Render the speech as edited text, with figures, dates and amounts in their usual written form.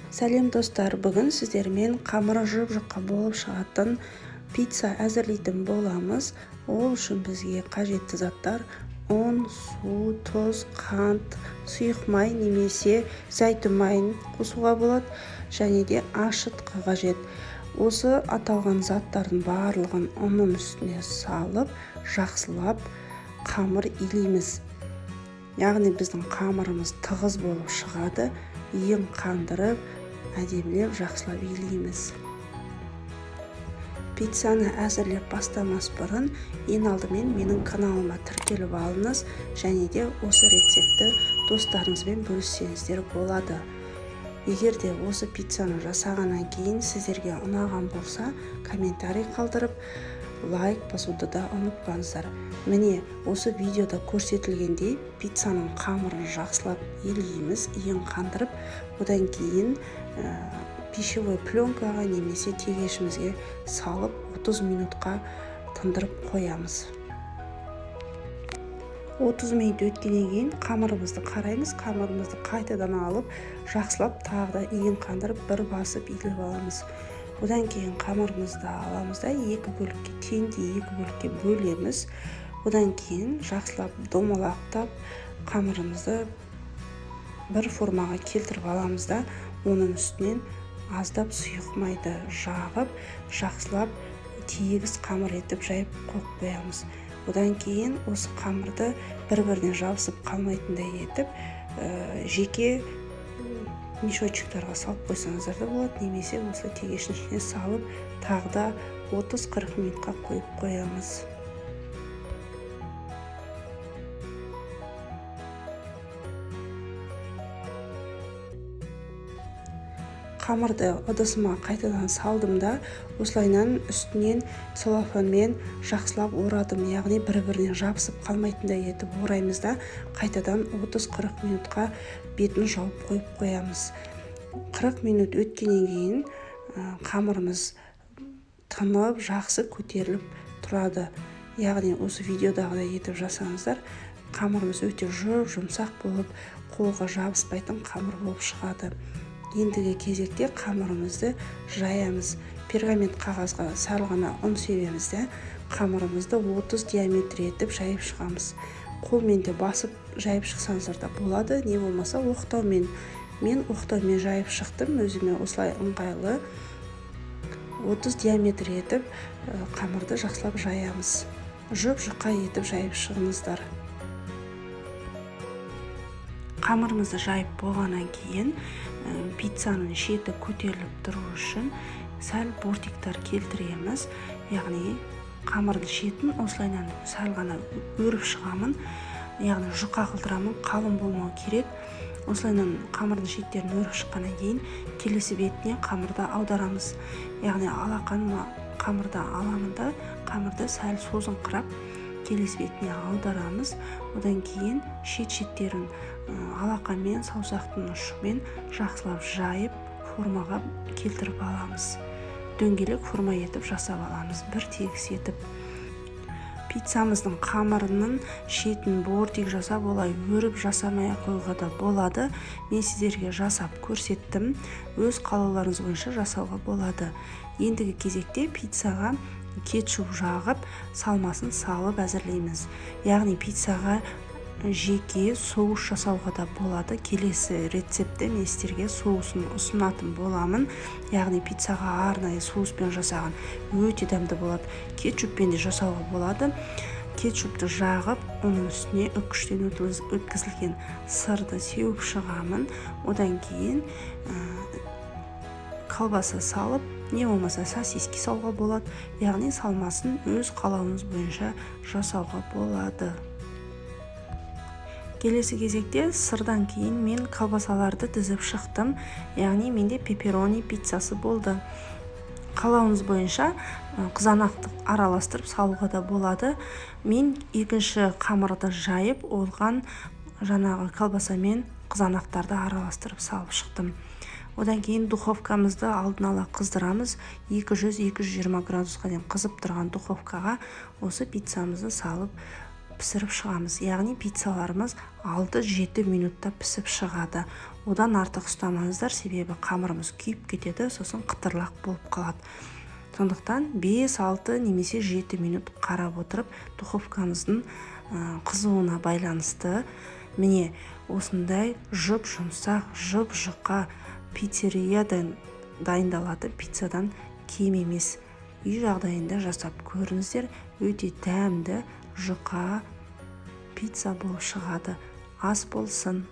Сәлем достар, бүгін сіздермен қамыры жұп-жұқа болып шығатын пицца әзірлейтін боламыз. Ол үшін бізге қажетті заттар: ұн, су, тұз, қант, сұйық май немесе зәйтүн майын қосуға болады, және де ашытқы қажет. Осы аталған заттардың барлығын ұнның үстіне салып, жақсылап қамыр илейміз. Яғни біздің қамырымыз тығыз болып шығады. Ең қандырып, әдемілеп, жақсылап илейміз. Пиццаны әзірлеп бастамас бұрын ең алдымен менің каналыма тіркеліп алыңыз, және де осы рецепті достарыңызбен бөліссеңіздер болады. Егер де осы пиццаны жасағаннан кейін сіздерге ұнаған болса, комментарий қалдырып, лайк басуды да ұмытпаңыздар. Міне, осы видеода көрсетілгендей пиццаның қамырын жақсылап илейміз, ең қандырып, одан кейін пищевой пленкаға немесе тегешімізге салып 30 минутқа тындырып қоямыз. 30 минут өткеннен кейін қамырымызды қараймыз. Қамырымызды қайтадан алып, жақсылап тағы да ең қандырып бір басып илеп аламыз. Одан кейін қамырымызды аламыз да екі бөлікке, теңдей екі бөлікке бөлеміз. Одан кейін жақсылап домалақтап қамырымызды бір формаға келтіріп аламыз да, оның үстінен аздап сұйық майды жағып, жақсылап тегіс қамыр етіп жайып қойып қоямыз. Одан кейін осы қамырды бір-біріне жабысып қалмайтындай етіп, жеке мешочектарға салып қойсаңыздар да болады, немесе осы тегештің ішіне салып тағы да 30-40 минутқа қойып қоямыз. Қамырды ыдысыма қайтадан салдым да, осылайынан үстінен целлофанмен жақсылап орадым. Яғни бір-біріне жабысып қалмайтындай етіп ораймыз да, қайтадан 30-40 минутқа бетін жауып қойып қоямыз. 40 минут өткеннен кейін қамырымыз тынып, жақсы көтеріліп тұрады. Яғни осы видеодағыдай етіп жасаңыздар, қамырымыз өте жұмсақ болып, қолға жабыспайтын қамыр болып шығады. Ендігі кезекте қамырымызды жаямыз. Пергамент қағазға сәл ғана ұн себеміз де, қамырымызды 30 диаметр етіп жайып шығамыз. Қолмен де басып жайып шықсаңыздар да болады, не болмаса оқтаумен. Мен оқтаумен жайып шықтым, өзіме осылай ыңғайлы. 30 диаметр етіп қамырды жақсылап жаямыз. Жұп-жұқа етіп жайып шығыңыздар. Қамырымызды жайып болғаннан кейін пиццаның шеті көтеріліп тұру үшін сәл бортиктар келтіреміз. Яғни қамырдың шетін осылайынан сәл ғана өріп шығамын. Яғни жұқа қылдырамын, қалың болмау керек. Осылайынан қамырдың шеттерін өріп шыққаннан кейін келесі бетіне қамырды аударамыз. Яғни алақаныма қамырды аламын да, қамырды сәл созыңқырап келесі бетіне аударамыз. Одан кейін шет-шеттерін алақанмен, саусақтың ұшымен жақсылап жайып, формаға келтіріп аламыз. Дөңгелек форма етіп жасап аламыз, бір тегіс етіп. Пиццамыздың қамырының шетін бортик жасап, олай өріп жасамай қойға да болады. Мен сіздерге жасап көрсеттім. Өз қалауларыңыз бойынша жасауға болады. Ендігі кезекте пиццаға кетчуп жағып, салмасын салып әзірлейміз. Яғни пиццаға жеке соус жасауға да болады. Келесі рецепті мен сіздерге соусын ұсынатын боламын. Яғни пиццаға арнайы соуспен жасаған өте дәмді болады. Кетчуппен де жасауға болады. Кетчупты жағып, оның үстіне үккіштен өткізілген сырды сеуіп шығамын. Одан кейін колбаса салып, не болмаса сосиски салуға болады. Яғни салмасын өз қалауыңыз бойынша жасауға болады. Келесі кезекте сырдан кейін мен колбасаларды тізіп шықтым. Яғни менде пепперони пиццасы болды. Қалауыңыз бойынша қызанақты араластырып салуға да болады. Мен екінші қамырды жайып, оған жаңағы колбасамен қызанақтарды араластырып салып шықтым. Одан кейін духовкамызды алдын ала қыздырамыз. 200-220 градусқа дейін қызып тұрған духовкаға осы пиццамызды салып пісіріп шығамыз. Яғни пиццаларымыз 6-7 минутта пісіп шығады. Одан артық ұстамаңыздар, себебі қамырымыз күйіп кетеді, сосын қытырлақ болып қалады. Сондықтан 5-6 немесе 7 минут қарап отырып, духовкамыздың қызуына байланысты міне осындай жұп-жұмсақ, жұп-жұқа пиццериядан дайындалады, пиццадан кем емес. Үй жағдайында жасап көріңіздер, өте дәмді, жұқа пицца болып шығады. Ас болсын.